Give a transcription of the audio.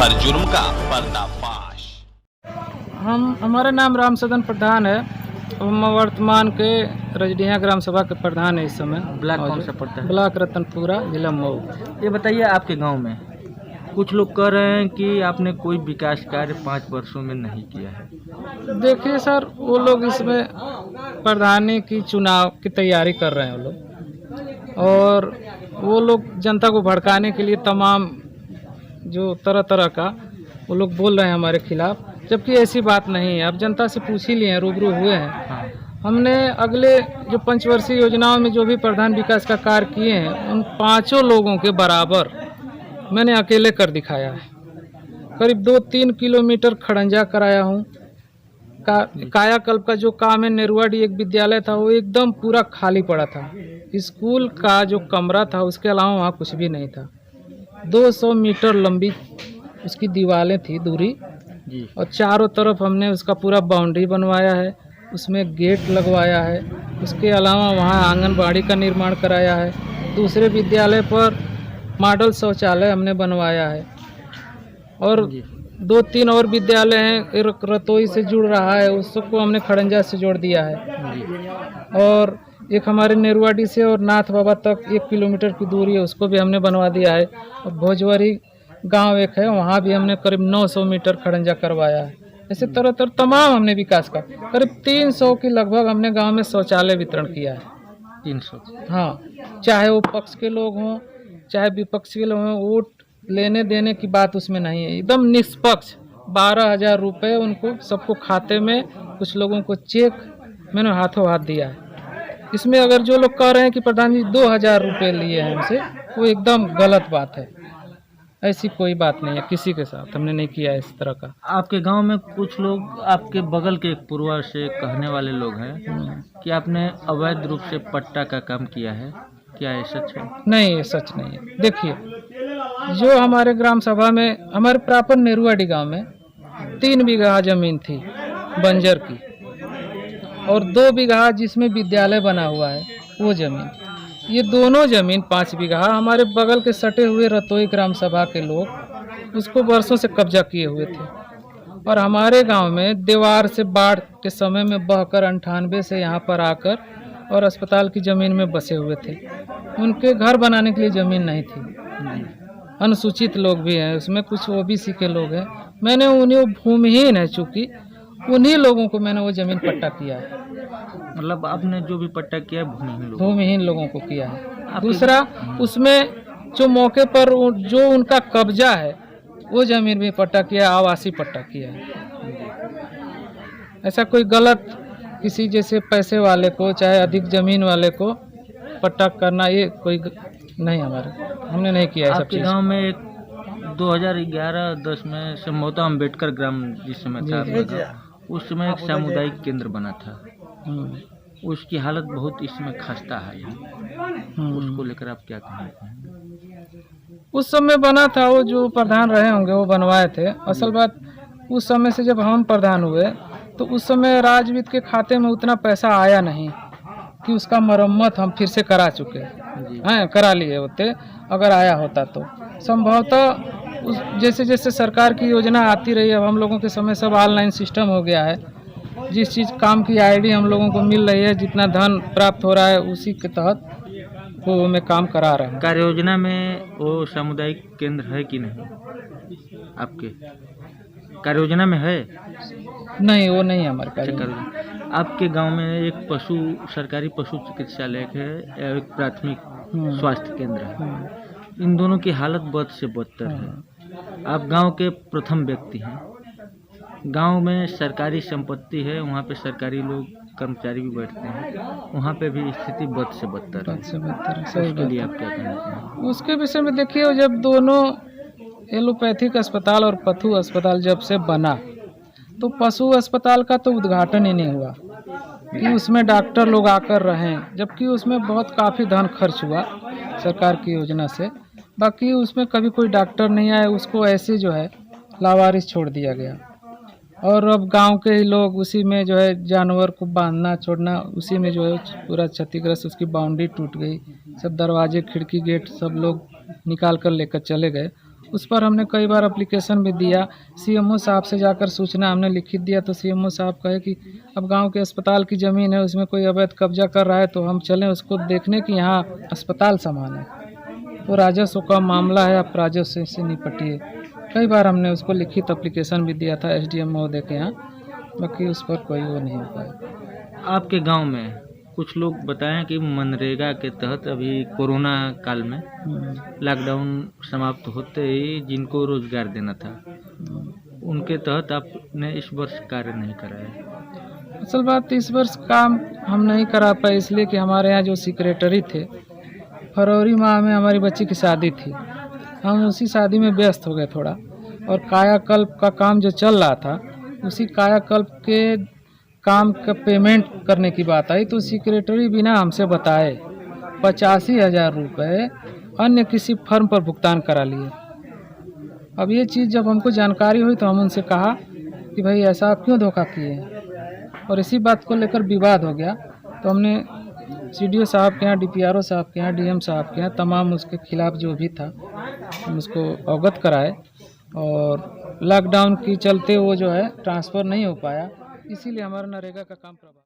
हर जुर्म का पर्दाफाश। हमारा नाम राम सदन प्रधान है। हम वर्तमान के रजडिया ग्राम सभा के प्रधान है इस समय। ब्लॉक कौन सा पड़ता है? ब्लॉक रतनपुरा, जिला मऊ। ये बताइए, आपके गांव में कुछ लोग कह रहे हैं कि आपने कोई विकास कार्य 5 वर्षों में नहीं किया है। देखिए सर, वो लोग इसमें प्रधानी की चुनाव की तैयारी कर रहे हैं वो लोग, और वो लोग जनता को भड़काने के लिए तमाम जो तरह तरह का वो लोग बोल रहे हैं हमारे खिलाफ, जबकि ऐसी बात नहीं है। अब जनता से पूछ ही लिए हैं, रूबरू हुए हैं। हाँ। हमने अगले जो पंचवर्षीय योजनाओं में जो भी प्रधान विकास का कार्य किए हैं, उन 5 लोगों के बराबर मैंने अकेले कर दिखाया है। करीब 2-3 किलोमीटर खड़ंजा कराया हूँ। कायाकल्प का जो काम है, नेरुआडी एक विद्यालय था, वो एकदम पूरा खाली पड़ा था। स्कूल का जो कमरा था उसके अलावा वहाँ कुछ भी नहीं था। 200 मीटर लंबी उसकी दीवारें थी दूरी जी। और चारों तरफ हमने उसका पूरा बाउंड्री बनवाया है, उसमें गेट लगवाया है। उसके अलावा वहाँ आंगनबाड़ी का निर्माण कराया है। दूसरे विद्यालय पर मॉडल शौचालय हमने बनवाया है, और 2-3 और विद्यालय हैं। एक रतोई से जुड़ रहा है, उसको हमने खड़ंजा से जोड़ दिया है। और एक हमारे नेरुआडी से और नाथ बाबा तक 1 किलोमीटर की दूरी है, उसको भी हमने बनवा दिया है। और भोजवरी गांव एक है, वहाँ भी हमने करीब 900 मीटर खड़ंजा करवाया है। ऐसे तरह तरह तमाम हमने विकास का करीब 300 की लगभग हमने गांव में शौचालय वितरण किया है। 300? हाँ, चाहे वो पक्ष के लोग हों चाहे विपक्ष के लोग हों, वोट लेने देने की बात उसमें नहीं है। एकदम निष्पक्ष 12,000 रुपये उनको सबको खाते में, कुछ लोगों को चेक मैंने हाथों हाथ दिया है। इसमें अगर जो लोग कह रहे हैं कि प्रधान जी 2,000 रुपये लिए हैं हमसे, वो एकदम गलत बात है। ऐसी कोई बात नहीं है, किसी के साथ हमने नहीं किया है इस तरह का। आपके गांव में कुछ लोग, आपके बगल के एक पूर्वा से कहने वाले लोग हैं कि आपने अवैध रूप से पट्टा का काम किया है। क्या ये सच है? नहीं, ये सच नहीं है। देखिए, जो हमारे ग्राम सभा में, हमारे प्रॉपर नेरुआडी गांव में 3 बीघा जमीन थी बंजर की, और 2 बीघा जिसमें विद्यालय बना हुआ है वो जमीन। ये दोनों जमीन 5 बीघा हमारे बगल के सटे हुए रतोई ग्राम सभा के लोग उसको वर्षों से कब्जा किए हुए थे। और हमारे गांव में दीवार से बाढ़ के समय में बहकर 98 से यहाँ पर आकर और अस्पताल की ज़मीन में बसे हुए थे। उनके घर बनाने के लिए ज़मीन नहीं थी। अनुसूचित लोग भी हैं उसमें, कुछ ओबीसी के लोग हैं। मैंने उन्हें, भूमिहीन है चूँकि, उन्हीं लोगों को मैंने वो ज़मीन पट्टा किया है। मतलब आपने जो भी पट्टा किया है भूमिहीन लोगों को किया है। दूसरा, उसमें जो मौके पर जो उनका कब्जा है वो ज़मीन भी पट्टा किया, आवासीय पट्टा किया है। ऐसा कोई गलत किसी जैसे पैसे वाले को, चाहे अधिक ज़मीन वाले को पट्टा करना, ये कोई नहीं, हमने नहीं किया है। आपके गांव में एक 2011-10 में समझौता अम्बेडकर ग्राम जिस समय था आपका गाँव, उस समय एक सामुदायिक केंद्र बना था। उसकी हालत बहुत इसमें खस्ता है। उसको लेकर आप क्या कहेंगे? उस समय बना था, वो जो प्रधान रहे होंगे वो बनवाए थे। असल बात, उस समय से जब हम प्रधान हुए तो उस समय राजवीर के खाते में उतना पैसा आया नहीं कि उसका मरम्मत हम फिर से करा चुके हैं, करा लिए होते अगर आया होता तो। संभवतः जैसे जैसे सरकार की योजना आती रही, अब हम लोगों के समय सब ऑनलाइन सिस्टम हो गया है। जिस चीज़ काम की आईडी हम लोगों को मिल रही है, जितना धन प्राप्त हो रहा है, उसी के तहत वो में काम करा रहे हैं। कार्य योजना में वो सामुदायिक केंद्र है कि नहीं? आपके कार्य योजना में है? नहीं, वो नहीं है हमारे कार्य। आपके गांव में एक सरकारी पशु चिकित्सालय है, एक प्राथमिक स्वास्थ्य केंद्र है। इन दोनों की हालत बद से बदतर है। आप गांव के प्रथम व्यक्ति हैं। गांव में सरकारी संपत्ति है, वहाँ पे सरकारी लोग कर्मचारी भी बैठते हैं, वहाँ पे भी स्थिति बद से बदतर है। उसके लिए आप क्या कहना चाहेंगे? उसके विषय में देखिए, जब दोनों एलोपैथिक अस्पताल और पशु अस्पताल जब से बना, तो पशु अस्पताल का तो उद्घाटन ही नहीं हुआ कि उसमें डॉक्टर लोग आकर रहें, जबकि उसमें बहुत काफ़ी धन खर्च हुआ सरकार की योजना से। बाकी उसमें कभी कोई डॉक्टर नहीं आया, उसको ऐसे जो है लावारिस छोड़ दिया गया। और अब गांव के ही लोग उसी में जो है जानवर को बांधना छोड़ना, उसी में जो है पूरा क्षतिग्रस्त, उसकी बाउंड्री टूट गई, सब दरवाजे खिड़की गेट सब लोग निकाल कर लेकर चले गए। उस पर हमने कई बार एप्लीकेशन भी दिया। सीएमओ साहब से जाकर सूचना हमने लिखित दिया तो सीएमओ साहब कहे कि अब गांव के अस्पताल की ज़मीन है, उसमें कोई अवैध कब्जा कर रहा है तो हम चलें उसको देखने कि यहाँ अस्पताल संभालें। तो राजस्व का मामला है, आप राजस्व से निपटिए। कई बार हमने उसको लिखित एप्लीकेशन भी दिया था एसडीएम महोदय के यहाँ, बाकी उस पर कोई वो नहीं हो पाया। आपके गांव में कुछ लोग बताएं कि मनरेगा के तहत अभी कोरोना काल में लॉकडाउन समाप्त होते ही जिनको रोजगार देना था, उनके तहत आपने इस वर्ष कार्य नहीं कराया। असल बात इस वर्ष काम हम नहीं करा पाए इसलिए कि हमारे यहाँ जो सेक्रेटरी थे, फरवरी माह में हमारी बच्ची की शादी थी, हम उसी शादी में व्यस्त हो गए थोड़ा, और कायाकल्प का काम जो चल रहा था उसी कायाकल्प के काम का पेमेंट करने की बात आई तो सेक्रेटरी बिना हमसे बताए 85,000 रुपये अन्य किसी फर्म पर भुगतान करा लिए। अब ये चीज़ जब हमको जानकारी हुई तो हम उनसे कहा कि भाई ऐसा आप क्यों धोखा किए हैं, और इसी बात को लेकर विवाद हो गया। तो हमने सीडीओ साहब के यहाँ, डीपीआरओ साहब के यहाँ, डीएम साहब के यहाँ तमाम उसके खिलाफ जो भी था हम उसको अवगत कराए, और लॉकडाउन के चलते वो जो है ट्रांसफ़र नहीं हो पाया, इसीलिए हमारा नरेगा का काम प्रभावित।